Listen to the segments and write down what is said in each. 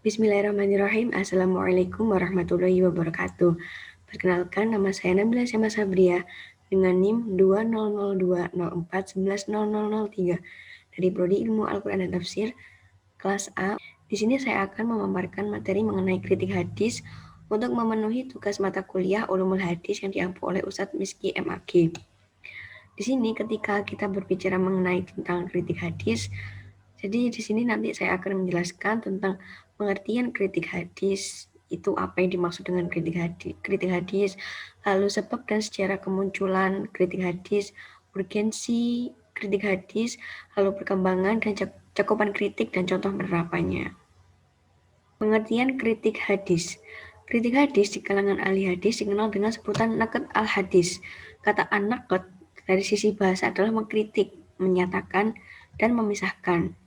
Bismillahirrahmanirrahim. Assalamualaikum warahmatullahi wabarakatuh. Perkenalkan, nama saya Nabila Syama Sabria dengan NIM 200204110003 dari Prodi Ilmu Al-Quran dan Tafsir kelas A. Di sini saya akan memaparkan materi mengenai kritik hadis untuk memenuhi tugas mata kuliah Ulumul Hadis yang diampu oleh Ustadz Miski MAG. Di sini ketika kita berbicara mengenai tentang kritik hadis, jadi di sini nanti saya akan menjelaskan tentang pengertian kritik hadis, itu apa yang dimaksud dengan kritik hadis, lalu sebab dan sejarah kemunculan kritik hadis, urgensi kritik hadis, lalu perkembangan dan cakupan kritik dan contoh penerapannya. Pengertian kritik hadis. Kritik hadis di kalangan ahli hadis dikenal dengan sebutan naqd al-hadis. Kata an-naqd dari sisi bahasa adalah mengkritik, menyatakan, dan memisahkan.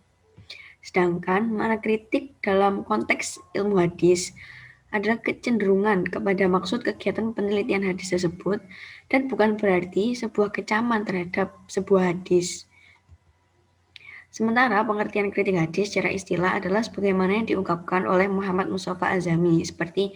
Sedangkan makna kritik dalam konteks ilmu hadis adalah kecenderungan kepada maksud kegiatan penelitian hadis tersebut dan bukan berarti sebuah kecaman terhadap sebuah hadis. Sementara pengertian kritik hadis secara istilah adalah sebagaimana yang diungkapkan oleh Muhammad Mustafa Azami seperti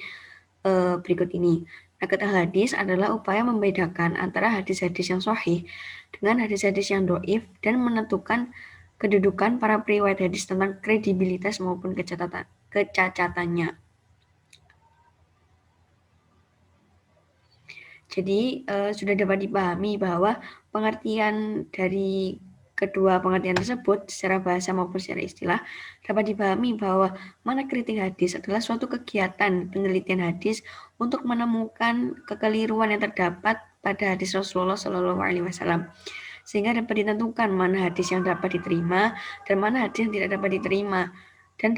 berikut ini. Naqd al-hadis adalah upaya membedakan antara hadis-hadis yang sahih dengan hadis-hadis yang dhaif dan menentukan kedudukan para periwayat hadis tentang kredibilitas maupun kecacatannya. Jadi sudah dapat dipahami bahwa pengertian dari kedua pengertian tersebut secara bahasa maupun secara istilah dapat dipahami bahwa makna kritik hadis adalah suatu kegiatan penelitian hadis untuk menemukan kekeliruan yang terdapat pada hadis Rasulullah Shallallahu Alaihi Wasallam, sehingga dapat ditentukan mana hadis yang dapat diterima dan mana hadis yang tidak dapat diterima, dan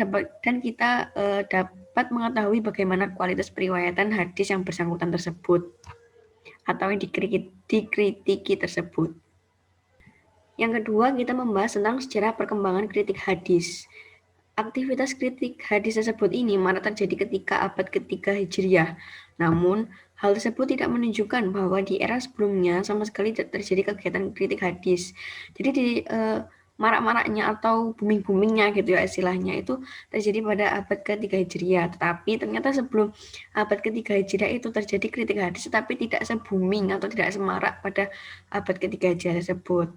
kita dapat mengetahui bagaimana kualitas periwayatan hadis yang bersangkutan tersebut atau yang dikritiki tersebut. Yang kedua, kita membahas tentang sejarah perkembangan kritik hadis. Aktivitas kritik hadis tersebut ini marak terjadi ketika abad ketiga Hijriah. Namun, hal tersebut tidak menunjukkan bahwa di era sebelumnya sama sekali tidak terjadi kegiatan kritik hadis. Jadi di marak-maraknya atau booming-boomingnya gitu ya istilahnya itu terjadi pada abad ketiga Hijriah. Tetapi ternyata sebelum abad ketiga Hijriah itu terjadi kritik hadis, tetapi tidak se-booming atau tidak semarak pada abad ketiga Hijriah tersebut.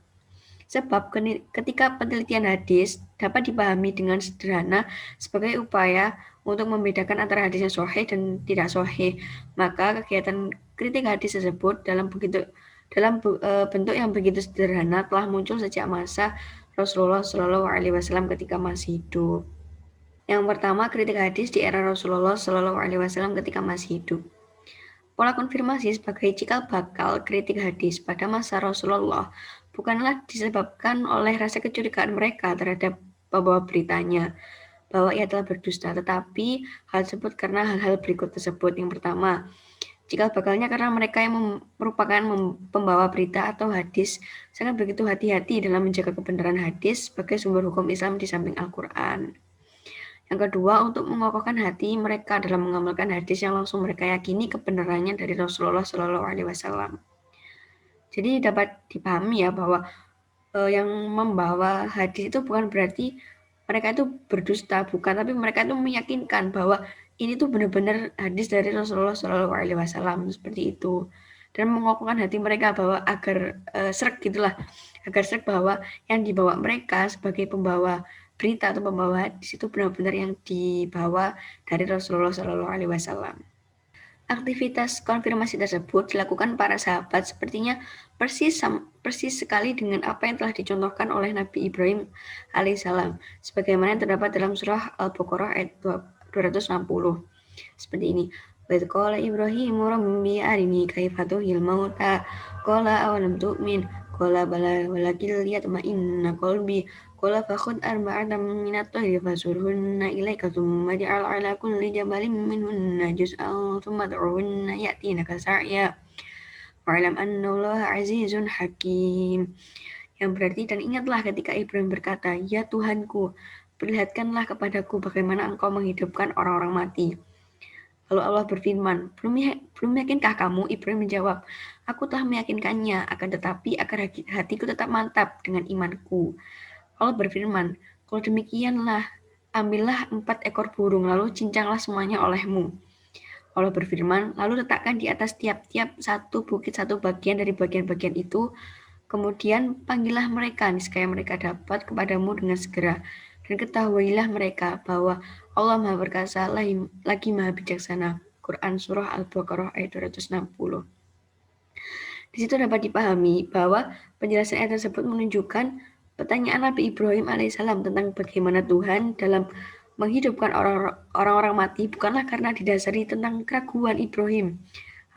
Sebab ketika penelitian hadis dapat dipahami dengan sederhana sebagai upaya untuk membedakan antara hadis yang sahih dan tidak sahih, maka kegiatan kritik hadis tersebut dalam bentuk yang begitu sederhana telah muncul sejak masa Rasulullah Shallallahu Alaihi Wasallam ketika masih hidup. Yang pertama, kritik hadis di era Rasulullah Shallallahu Alaihi Wasallam ketika masih hidup. Pola konfirmasi sebagai cikal bakal kritik hadis pada masa Rasulullah bukanlah disebabkan oleh rasa kecurigaan mereka terhadap pembawa beritanya bahwa ia telah berdusta, tetapi hal tersebut karena hal-hal berikut tersebut. Yang pertama, cikal bakalnya karena mereka yang merupakan pembawa berita atau hadis sangat begitu hati-hati dalam menjaga kebenaran hadis sebagai sumber hukum Islam di samping Al-Quran. Yang kedua, untuk mengokohkan hati mereka dalam mengamalkan hadis yang langsung mereka yakini kebenarannya dari Rasulullah Shallallahu Alaihi Wasallam. Jadi dapat dipahami ya bahwa yang membawa hadis itu bukan berarti mereka itu berdusta, bukan, tapi mereka itu meyakinkan bahwa ini tuh benar-benar hadis dari Rasulullah Shallallahu Alaihi Wasallam seperti itu, dan mengokohkan hati mereka bahwa agar srek gitulah, agar srek bahwa yang dibawa mereka sebagai pembawa berita atau pembawa hadis itu benar-benar yang dibawa dari Rasulullah Shallallahu Alaihi Wasallam. Aktivitas konfirmasi tersebut dilakukan para sahabat sepertinya persis sekali dengan apa yang telah dicontohkan oleh Nabi Ibrahim alaihissalam, sebagaimana yang terdapat dalam surah Al-Baqarah ayat 260. Seperti ini. Wa idh qala Ibrahimu rabbi arini kaifa tuhyil mauta qala awalam tu'min qala bala walakin liyatma'inna qalbi qala fakhudh arba'atan minat tayri fasurhunna ilaika thumma ja'al 'ala kulli jabalin minhunna juz'an thumma ad'uhunna ya'tinaka sa'ya wa'lam annallaha 'azizun hakim. Yang berarti, dan ingatlah ketika Ibrahim berkata, "Ya Tuhanku, perlihatkanlah kepadaku bagaimana Engkau menghidupkan orang-orang mati." Lalu Allah berfirman, belum yakinkah kamu? Ibrahim menjawab, aku telah meyakinkannya, akan tetapi agar hatiku tetap mantap dengan imanku. Allah berfirman, kalau demikianlah ambillah 4 ekor burung, lalu cincanglah semuanya olehmu. Allah berfirman, lalu letakkan di atas tiap-tiap satu bukit satu bagian dari bagian-bagian itu, kemudian panggillah mereka, niscaya mereka dapat kepadamu dengan segera. Dan ketahuilah mereka bahwa Allah Maha Perkasa lagi Maha Bijaksana. Quran Surah Al-Baqarah ayat 260. Di situ dapat dipahami bahwa penjelasan ayat tersebut menunjukkan pertanyaan Nabi Ibrahim alaihissalam tentang bagaimana Tuhan dalam menghidupkan orang-orang mati bukanlah karena didasari tentang keraguan Ibrahim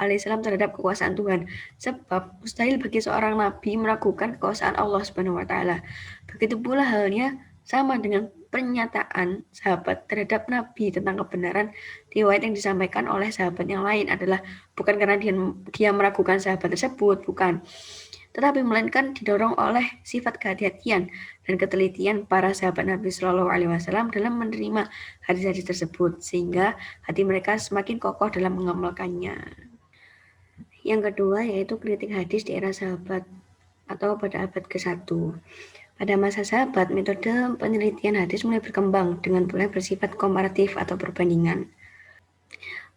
alaihissalam terhadap kekuasaan Tuhan. Sebab mustahil bagi seorang nabi meragukan kekuasaan Allah Subhanahu wa taala. Begitu pula halnya sama dengan pernyataan sahabat terhadap Nabi tentang kebenaran riwayat yang disampaikan oleh sahabat yang lain adalah bukan karena dia meragukan sahabat tersebut, bukan, tetapi melainkan didorong oleh sifat kehati-hatian dan ketelitian para sahabat Nabi Shallallahu Alaihi Wasallam dalam menerima hadis-hadis tersebut, sehingga hati mereka semakin kokoh dalam mengamalkannya. Yang kedua yaitu kritik hadis di era sahabat atau pada abad ke-1. Pada masa sahabat, metode penelitian hadis mulai berkembang dengan mulai bersifat komparatif atau perbandingan.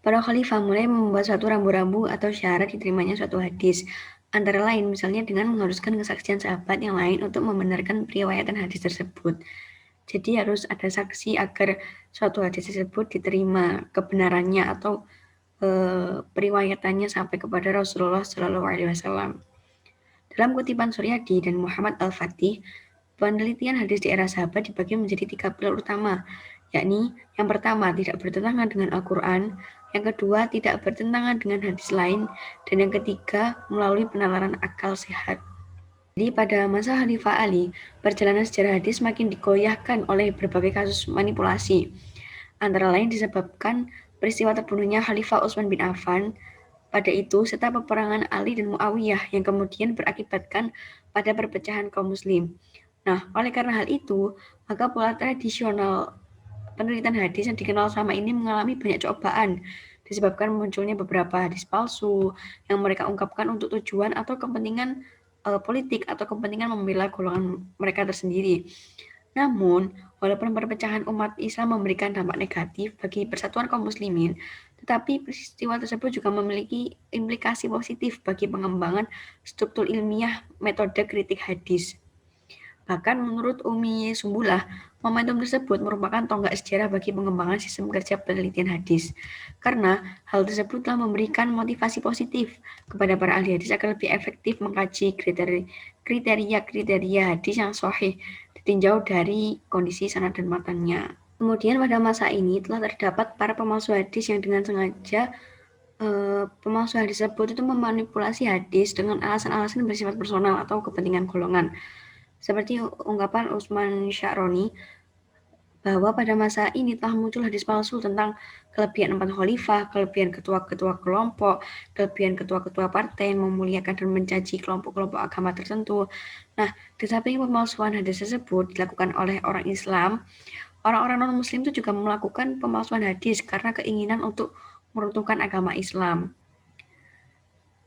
Para khalifah mulai membuat suatu rambu-rambu atau syarat diterimanya suatu hadis, antara lain misalnya dengan mengharuskan kesaksian sahabat yang lain untuk membenarkan periwayatan hadis tersebut. Jadi harus ada saksi agar suatu hadis tersebut diterima kebenarannya atau periwayatannya sampai kepada Rasulullah Shallallahu Alaihi Wasallam. Dalam kutipan Suryadi dan Muhammad Al-Fatih, penelitian hadis di era sahabat dibagi menjadi 3 pilar utama, yakni yang pertama tidak bertentangan dengan Al-Quran, yang kedua tidak bertentangan dengan hadis lain, dan yang ketiga melalui penalaran akal sehat. Jadi pada masa Khalifah Ali, perjalanan sejarah hadis makin digoyahkan oleh berbagai kasus manipulasi, antara lain disebabkan peristiwa terbunuhnya Khalifah Utsman bin Affan pada itu serta peperangan Ali dan Muawiyah yang kemudian berakibatkan pada perpecahan kaum muslim. Nah, oleh karena hal itu, maka pola tradisional penelitian hadis yang dikenal selama ini mengalami banyak cobaan, disebabkan munculnya beberapa hadis palsu yang mereka ungkapkan untuk tujuan atau kepentingan politik atau kepentingan membela golongan mereka tersendiri. Namun, walaupun perpecahan umat Islam memberikan dampak negatif bagi persatuan kaum muslimin, tetapi peristiwa tersebut juga memiliki implikasi positif bagi pengembangan struktur ilmiah metode kritik hadis. Bahkan menurut Umi Sumbulah, momentum tersebut merupakan tonggak sejarah bagi pengembangan sistem kerja penelitian hadis. Karena hal tersebut telah memberikan motivasi positif kepada para ahli hadis agar lebih efektif mengkaji kriteria-kriteria hadis yang sahih ditinjau dari kondisi sanad dan matanya. Kemudian pada masa ini telah terdapat para pemalsu hadis yang dengan sengaja pemalsu hadis tersebut itu memanipulasi hadis dengan alasan-alasan bersifat personal atau kepentingan golongan. Seperti ungkapan Utsman Sya'roni bahwa pada masa ini telah muncul hadis palsu tentang kelebihan 4 khalifah, kelebihan ketua-ketua kelompok, kelebihan ketua-ketua partai, memuliakan dan mencaci kelompok-kelompok agama tertentu. Nah, tetapi pemalsuan hadis tersebut dilakukan oleh orang Islam. Orang-orang non-muslim itu juga melakukan pemalsuan hadis karena keinginan untuk meruntuhkan agama Islam.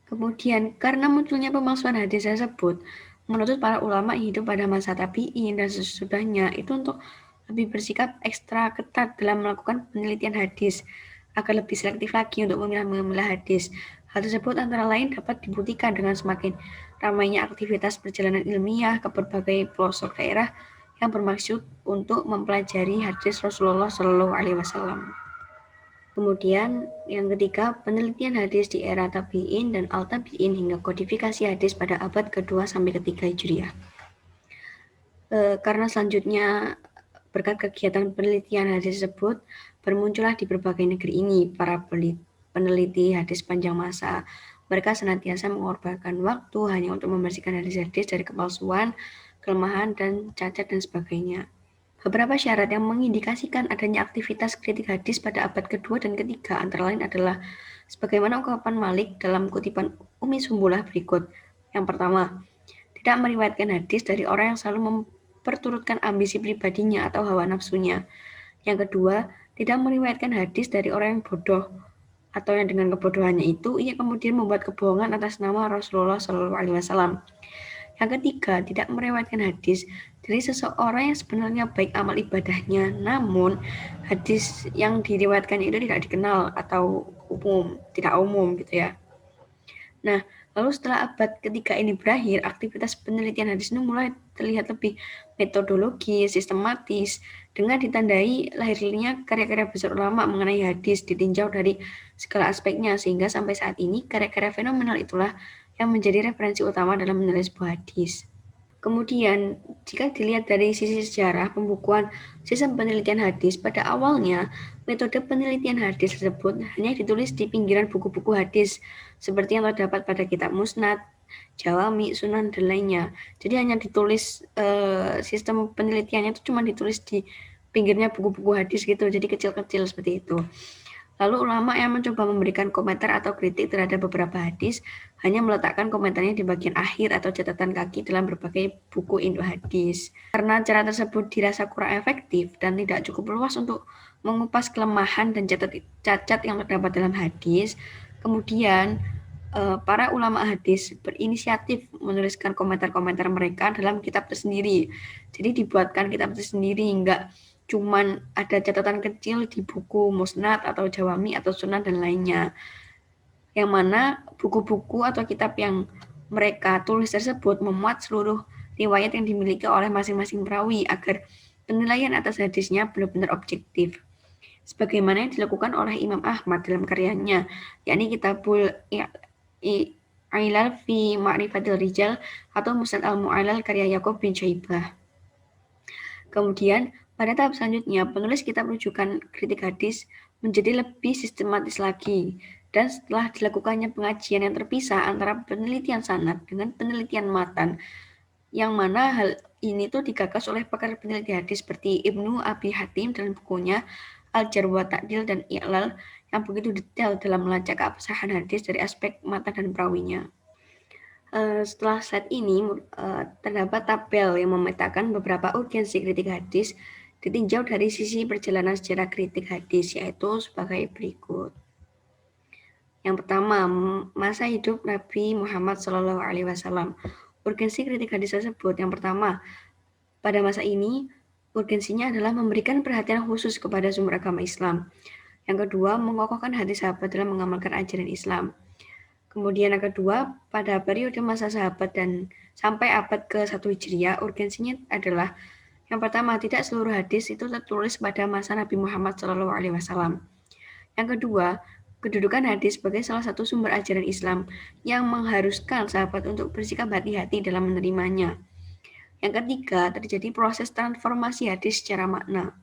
Kemudian, karena munculnya pemalsuan hadis tersebut, menurut para ulama yang hidup pada masa tabi'in dan sesudahnya itu untuk lebih bersikap ekstra ketat dalam melakukan penelitian hadis agar lebih selektif lagi untuk memilah hadis. Hal tersebut antara lain dapat dibuktikan dengan semakin ramainya aktivitas perjalanan ilmiah ke berbagai pelosok daerah yang bermaksud untuk mempelajari hadis Rasulullah Shallallahu Alaihi Wasallam. Kemudian yang ketiga, penelitian hadis di era tabi'in dan al-tabi'in hingga kodifikasi hadis pada abad kedua sampai ketiga Hijriah. Karena selanjutnya berkat kegiatan penelitian hadis tersebut bermuncullah di berbagai negeri ini para peneliti hadis panjang masa. Mereka senantiasa mengorbankan waktu hanya untuk membersihkan hadis-hadis dari kepalsuan, kelemahan, dan cacat dan sebagainya. Beberapa syarat yang mengindikasikan adanya aktivitas kritik hadis pada abad kedua dan ketiga antara lain adalah sebagaimana ungkapan Malik dalam kutipan Umi Sumbulah berikut. Yang pertama, tidak meriwayatkan hadis dari orang yang selalu memperturutkan ambisi pribadinya atau hawa nafsunya. Yang kedua, tidak meriwayatkan hadis dari orang yang bodoh atau yang dengan kebodohannya itu ia kemudian membuat kebohongan atas nama Rasulullah Shallallahu Alaihi Wasallam. Yang ketiga, tidak meriwayatkan hadis dari seseorang yang sebenarnya baik amal ibadahnya, namun hadis yang diriwayatkan itu tidak dikenal atau tidak umum gitu ya. Nah, lalu setelah abad ketiga ini berakhir, aktivitas penelitian hadis ini mulai terlihat lebih metodologis, sistematis, dengan ditandai lahirnya karya-karya besar ulama mengenai hadis ditinjau dari segala aspeknya, sehingga sampai saat ini karya-karya fenomenal itulah yang menjadi referensi utama dalam menilai sebuah hadis. Kemudian, jika dilihat dari sisi sejarah pembukuan sistem penelitian hadis, pada awalnya metode penelitian hadis tersebut hanya ditulis di pinggiran buku-buku hadis seperti yang terdapat pada kitab Musnad, Jawami, Sunan, dan lainnya. Jadi hanya ditulis sistem penelitiannya itu cuma ditulis di pinggirnya buku-buku hadis gitu, jadi kecil-kecil seperti itu. Lalu ulama yang mencoba memberikan komentar atau kritik terhadap beberapa hadis hanya meletakkan komentarnya di bagian akhir atau catatan kaki dalam berbagai buku induk hadis. Karena cara tersebut dirasa kurang efektif dan tidak cukup luas untuk mengupas kelemahan dan cacat yang terdapat dalam hadis, kemudian para ulama hadis berinisiatif menuliskan komentar-komentar mereka dalam kitab tersendiri. Jadi dibuatkan kitab tersendiri, enggak cuman ada catatan kecil di buku Musnad atau Jawami atau Sunan dan lainnya. Yang mana buku-buku atau kitab yang mereka tulis tersebut memuat seluruh riwayat yang dimiliki oleh masing-masing perawi agar penilaian atas hadisnya benar-benar objektif. Sebagaimana yang dilakukan oleh Imam Ahmad dalam karyanya, yakni Kitabul Ilal fi Ma'rifatil Rijal atau Musnad al-Mu'allal karya Yaqub bin Syaibah. Kemudian, pada tahap selanjutnya, penulis kitab rujukan kritik hadis menjadi lebih sistematis lagi. Dan setelah dilakukannya pengajian yang terpisah antara penelitian sanad dengan penelitian matan, yang mana hal ini tuh digagas oleh pakar peneliti hadis seperti Ibnu Abi Hatim dalam bukunya Al-Jarh wa Ta'dil dan I'lal yang begitu detail dalam melacak keabsahan hadis dari aspek matan dan perawinya. Setelah slide ini terdapat tabel yang memetakan beberapa urgensi kritik hadis ditinjau dari sisi perjalanan sejarah kritik hadis, yaitu sebagai berikut. Yang pertama, masa hidup Nabi Muhammad SAW. Urgensi kritik hadis tersebut, yang pertama, pada masa ini urgensinya adalah memberikan perhatian khusus kepada sumber agama Islam. Yang kedua, mengokohkan hati sahabat dalam mengamalkan ajaran Islam. Kemudian yang kedua, pada periode masa sahabat dan sampai abad ke-1 Hijriah, urgensinya adalah yang pertama, tidak seluruh hadis itu tertulis pada masa Nabi Muhammad SAW. Yang kedua, kedudukan hadis sebagai salah satu sumber ajaran Islam yang mengharuskan sahabat untuk bersikap hati-hati dalam menerimanya. Yang ketiga, terjadi proses transformasi hadis secara makna.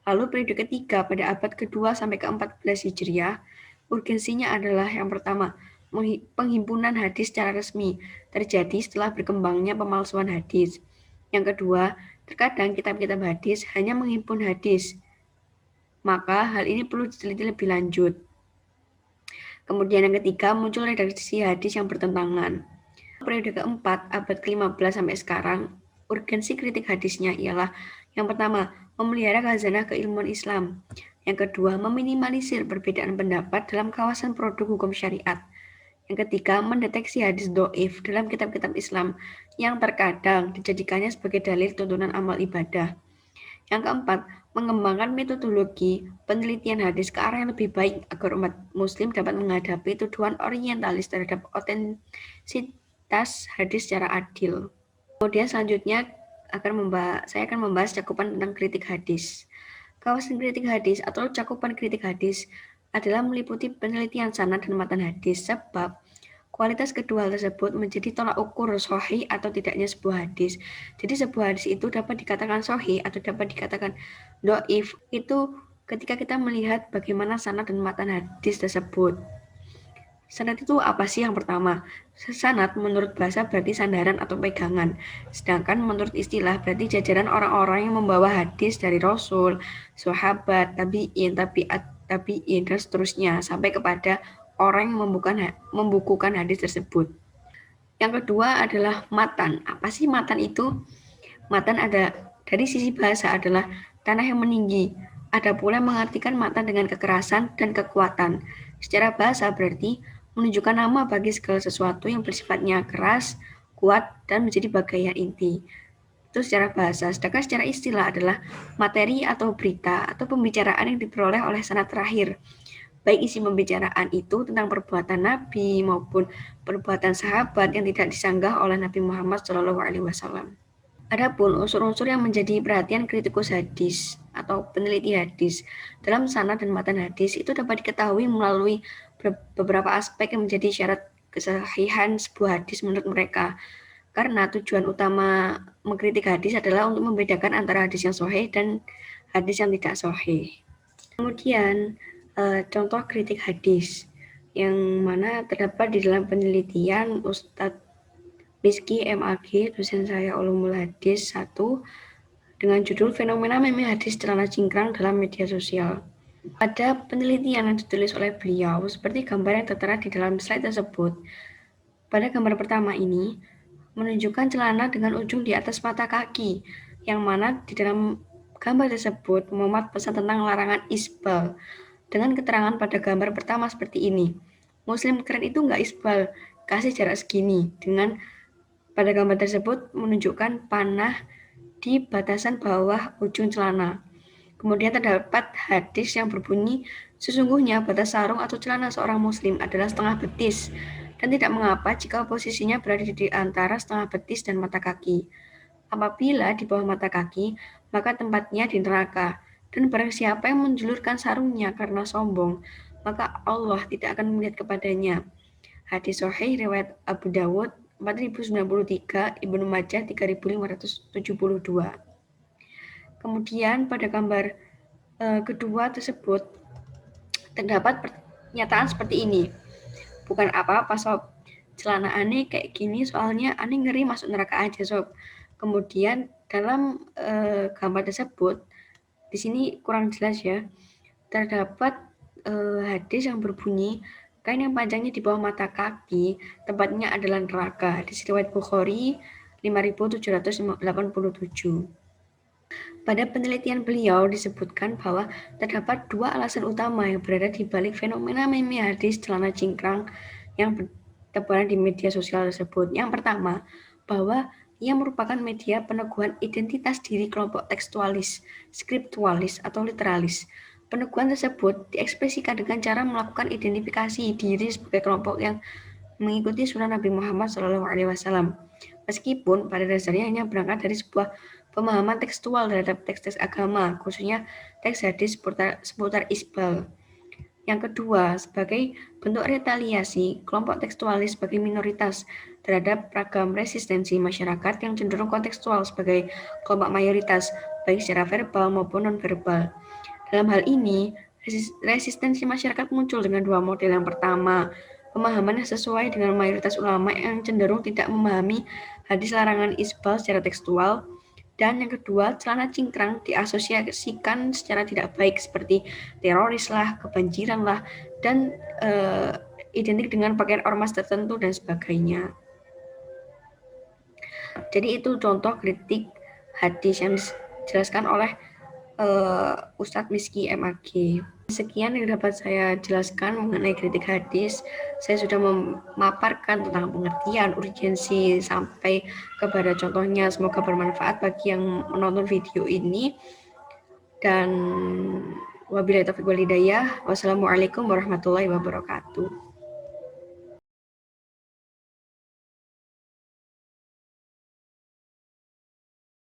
Lalu periode ketiga pada abad ke-2 sampai ke-14 Hijriah, urgensinya adalah yang pertama, penghimpunan hadis secara resmi terjadi setelah berkembangnya pemalsuan hadis. Yang kedua, terkadang kitab-kitab hadis hanya menghimpun hadis, maka hal ini perlu diteliti lebih lanjut. Kemudian yang ketiga, muncul redaksi hadis yang bertentangan. Periode keempat, abad ke-15 sampai sekarang, urgensi kritik hadisnya ialah yang pertama, memelihara khazanah keilmuan Islam. Yang kedua, meminimalisir perbedaan pendapat dalam kawasan produk hukum syariat. Yang ketiga, mendeteksi hadis do'if dalam kitab-kitab Islam yang terkadang dijadikannya sebagai dalil tuntunan amal ibadah. Yang keempat, mengembangkan metodologi penelitian hadis ke arah yang lebih baik agar umat muslim dapat menghadapi tuduhan orientalis terhadap otentisitas hadis secara adil. Kemudian selanjutnya saya akan membahas cakupan tentang kritik hadis. Kawasan kritik hadis atau cakupan kritik hadis adalah meliputi penelitian sanad dan matan hadis, sebab kualitas kedua hal tersebut menjadi tolak ukur sahih atau tidaknya sebuah hadis. Jadi sebuah hadis itu dapat dikatakan sahih atau dapat dikatakan dhaif itu ketika kita melihat bagaimana sanad dan matan hadis tersebut. Sanad itu apa sih? Yang pertama, sanad menurut bahasa berarti sandaran atau pegangan. Sedangkan menurut istilah berarti jajaran orang-orang yang membawa hadis dari Rasul, sahabat, tabi'in, tabi'in, dan seterusnya sampai kepada orang yang membukukan hadis tersebut. Yang kedua adalah matan. Apa sih matan itu? Matan ada dari sisi bahasa adalah tanah yang meninggi. Ada pula yang mengartikan matan dengan kekerasan dan kekuatan. Secara bahasa berarti menunjukkan nama bagi segala sesuatu yang bersifatnya keras, kuat dan menjadi bagian inti. Itu secara bahasa. Sedangkan secara istilah adalah materi atau berita atau pembicaraan yang diperoleh oleh sanad terakhir. Baik isi pembicaraan itu tentang perbuatan Nabi maupun perbuatan sahabat yang tidak disanggah oleh Nabi Muhammad SAW. Adapun unsur-unsur yang menjadi perhatian kritikus hadis atau peneliti hadis dalam sanad dan matan hadis itu dapat diketahui melalui beberapa aspek yang menjadi syarat kesahihan sebuah hadis menurut mereka. Karena tujuan utama mengkritik hadis adalah untuk membedakan antara hadis yang sahih dan hadis yang tidak sahih. Kemudian contoh kritik hadis yang mana terdapat di dalam penelitian Ustadz Rizky MAG, dosen saya Ulumul Hadis 1, dengan judul Fenomena Meme Hadis Celana Cingkrang dalam Media Sosial. Pada penelitian yang ditulis oleh beliau, seperti gambar yang tertera di dalam slide tersebut, pada gambar pertama ini menunjukkan celana dengan ujung di atas mata kaki, yang mana di dalam gambar tersebut memuat pesan tentang larangan isbal, dengan keterangan pada gambar pertama seperti ini. Muslim keren itu nggak isbal, kasih jarak segini, dengan pada gambar tersebut menunjukkan panah di batasan bawah ujung celana. Kemudian terdapat hadis yang berbunyi, sesungguhnya batas sarung atau celana seorang muslim adalah setengah betis, dan tidak mengapa jika posisinya berada di antara setengah betis dan mata kaki. Apabila di bawah mata kaki, maka tempatnya di neraka. Dan barang siapa yang menjulurkan sarungnya karena sombong, maka Allah tidak akan melihat kepadanya. Hadis sahih riwayat Abu Dawud 4093, Ibnu Majah 3572. Kemudian pada gambar kedua tersebut terdapat pernyataan seperti ini. Bukan apa-apa sob, celana aneh kayak gini soalnya aneh ngeri masuk neraka aja sob. Kemudian dalam gambar tersebut di sini kurang jelas ya, terdapat hadis yang berbunyi kain yang panjangnya di bawah mata kaki tempatnya adalah neraka. Di riwayat Bukhari 5787. Pada penelitian beliau disebutkan bahwa terdapat dua alasan utama yang berada di balik fenomena meme hadis celana cingkrang yang bertebaran di media sosial tersebut. Yang pertama, bahwa ia merupakan media peneguhan identitas diri kelompok tekstualis, skriptualis, atau literalis. Peneguhan tersebut diekspresikan dengan cara melakukan identifikasi diri sebagai kelompok yang mengikuti sunnah Nabi Muhammad SAW. Meskipun pada dasarnya hanya berangkat dari sebuah pemahaman tekstual terhadap teks-teks agama, khususnya teks hadis seputar isbal. Yang kedua, sebagai bentuk retaliasi, kelompok tekstualis sebagai minoritas terhadap ragam resistensi masyarakat yang cenderung kontekstual sebagai kelompok mayoritas, baik secara verbal maupun non-verbal. Dalam hal ini, resistensi masyarakat muncul dengan dua model. Yang pertama, pemahaman yang sesuai dengan mayoritas ulama yang cenderung tidak memahami hadis larangan isbal secara tekstual. Dan yang kedua, celana cingkrang diasosiasikan secara tidak baik seperti teroris lah, kebanjiran lah, dan identik dengan pakaian ormas tertentu dan sebagainya. Jadi itu contoh kritik hadis yang dijelaskan oleh Ustadz Rizky MAG. Sekian yang dapat saya jelaskan mengenai kritik hadis. Saya sudah memaparkan tentang pengertian, urgensi, sampai kepada contohnya. Semoga bermanfaat bagi yang menonton video ini. Dan wabillahi taufiq wal hidayah. Wassalamualaikum warahmatullahi wabarakatuh.